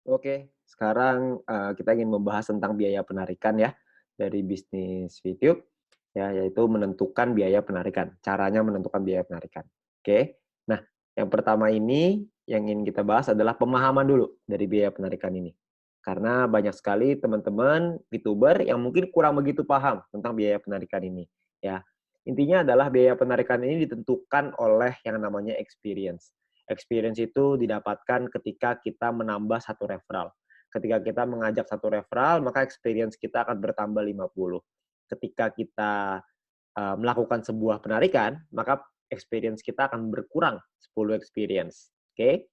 Oke, sekarang, kita ingin membahas tentang biaya penarikan ya, dari bisnis YouTube, ya, yaitu menentukan biaya penarikan, caranya menentukan biaya penarikan. Oke. Nah, yang pertama ini, yang ingin kita bahas adalah pemahaman dulu dari biaya penarikan ini. Karena banyak sekali teman-teman YouTuber yang mungkin kurang begitu paham tentang biaya penarikan ini, ya. Intinya adalah biaya penarikan ini ditentukan oleh yang namanya experience. Experience itu didapatkan ketika kita menambah satu referral. Ketika kita mengajak satu referral, maka experience kita akan bertambah 50. Ketika kita, melakukan sebuah penarikan, maka experience kita akan berkurang 10 experience, oke?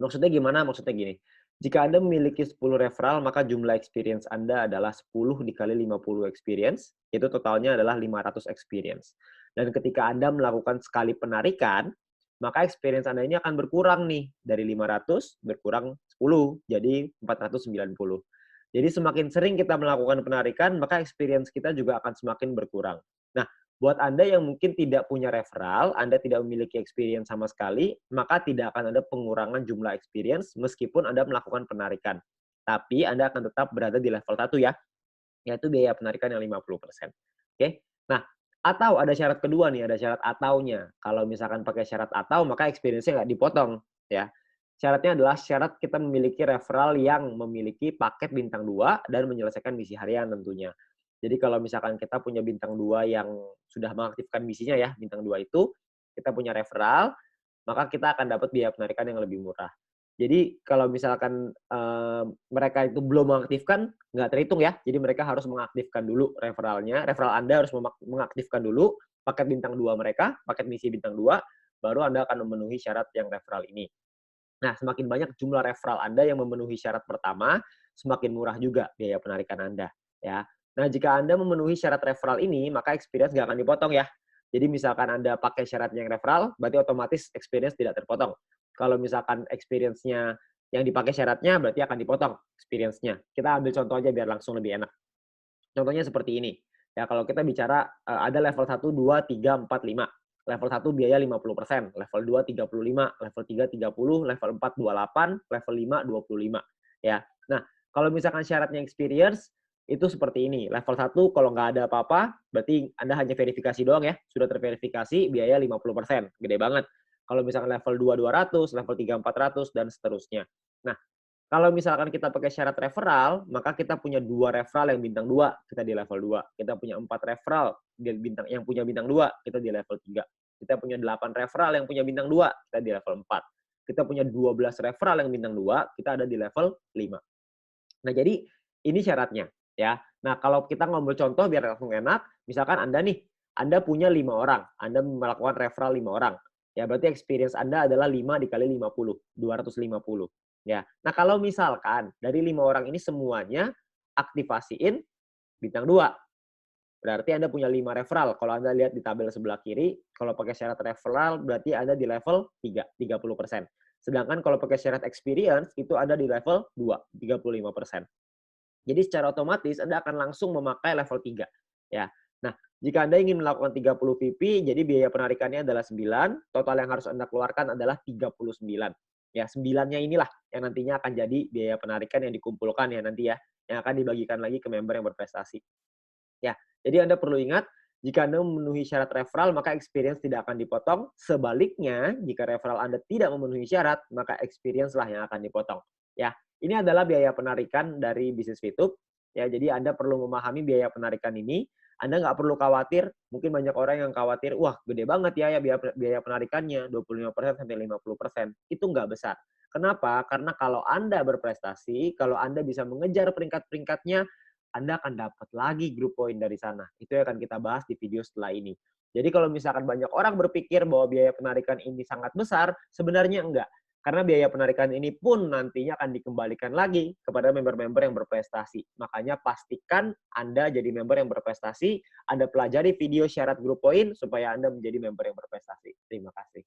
Maksudnya gimana? Maksudnya gini, jika Anda memiliki 10 referral, maka jumlah experience Anda adalah 10 dikali 50 experience, itu totalnya adalah 500 experience. Dan ketika Anda melakukan sekali penarikan, maka experience Anda ini akan berkurang nih, dari 500 berkurang 10, jadi 490. Jadi semakin sering kita melakukan penarikan, maka experience kita juga akan semakin berkurang. Nah, buat Anda yang mungkin tidak punya referral, Anda tidak memiliki experience sama sekali, maka tidak akan ada pengurangan jumlah experience meskipun Anda melakukan penarikan. Tapi Anda akan tetap berada di level 1 ya, yaitu biaya penarikan yang 50%. Oke. Nah, atau ada syarat kedua nih, ada syarat ataunya. Kalau misalkan pakai syarat atau, maka experience-nya nggak dipotong, ya. Syaratnya adalah syarat kita memiliki referral yang memiliki paket bintang 2 dan menyelesaikan misi harian tentunya. Jadi kalau misalkan kita punya bintang 2 yang sudah mengaktifkan misinya ya, bintang 2 itu, kita punya referral, maka kita akan dapat biaya penarikan yang lebih murah. Jadi kalau misalkan, mereka itu belum mengaktifkan, nggak terhitung ya. Jadi mereka harus mengaktifkan dulu referralnya, referral Anda harus mengaktifkan dulu paket bintang 2 mereka, paket misi bintang 2, baru Anda akan memenuhi syarat yang referral ini. Nah, semakin banyak jumlah referral Anda yang memenuhi syarat pertama, semakin murah juga biaya penarikan Anda, ya. Nah, jika Anda memenuhi syarat referral ini, maka experience nggak akan dipotong ya. Jadi misalkan Anda pakai syarat yang referral, berarti otomatis experience tidak terpotong. Kalau misalkan experience-nya yang dipakai syaratnya, berarti akan dipotong experience-nya. Kita ambil contoh aja biar langsung lebih enak. Contohnya seperti ini, ya kalau kita bicara, ada level 1, 2, 3, 4, 5. Level 1 biaya 50%, level 2 35, level 3 30, level 4 28, level 5 25, ya. Nah, kalau misalkan syaratnya experience, itu seperti ini, level 1 kalau nggak ada apa-apa, berarti Anda hanya verifikasi doang ya, sudah terverifikasi biaya 50%, gede banget. Kalau misalkan level 2 200, level 3 400, dan seterusnya. Nah, kalau misalkan kita pakai syarat referral, maka kita punya 2 referral yang bintang 2, kita di level 2. Kita punya 4 referral yang punya bintang 2, kita di level 3. Kita punya 8 referral yang punya bintang 2, kita di level 4. Kita punya 12 referral yang bintang 2, kita ada di level 5. Nah, jadi ini syaratnya, ya. Nah, kalau kita ngambil contoh biar langsung enak, misalkan Anda nih, Anda punya 5 orang, Anda melakukan referral 5 orang. Ya, berarti experience Anda adalah 5 dikali 50, 250. Ya. Nah, kalau misalkan dari 5 orang ini semuanya aktifasiin bintang 2, berarti Anda punya 5 referral. Kalau Anda lihat di tabel sebelah kiri, kalau pakai syarat referral berarti Anda di level 3, 30%. Sedangkan kalau pakai syarat experience itu ada di level 2, 35%. Jadi secara otomatis Anda akan langsung memakai level 3, ya. Nah, jika Anda ingin melakukan 30 PP, jadi biaya penarikannya adalah 9, total yang harus Anda keluarkan adalah 39. Ya, 9-nya inilah yang nantinya akan jadi biaya penarikan yang dikumpulkan ya nanti ya, yang akan dibagikan lagi ke member yang berprestasi. Ya, jadi Anda perlu ingat, jika Anda memenuhi syarat referral, maka experience tidak akan dipotong. Sebaliknya, jika referral Anda tidak memenuhi syarat, maka experience lah yang akan dipotong. Ya, ini adalah biaya penarikan dari bisnis YouTube. Ya, jadi Anda perlu memahami biaya penarikan ini. Anda nggak perlu khawatir, mungkin banyak orang yang khawatir, wah gede banget ya biaya penarikannya, 25% sampai 50%. Itu nggak besar. Kenapa? Karena kalau Anda berprestasi, kalau Anda bisa mengejar peringkat-peringkatnya, anda akan dapat lagi grup poin dari sana. Itu yang akan kita bahas di video setelah ini. Jadi kalau misalkan banyak orang berpikir bahwa biaya penarikan ini sangat besar, sebenarnya enggak. Karena biaya penarikan ini pun nantinya akan dikembalikan lagi kepada member-member yang berprestasi. Makanya pastikan Anda jadi member yang berprestasi, Anda pelajari video syarat grup poin supaya Anda menjadi member yang berprestasi. Terima kasih.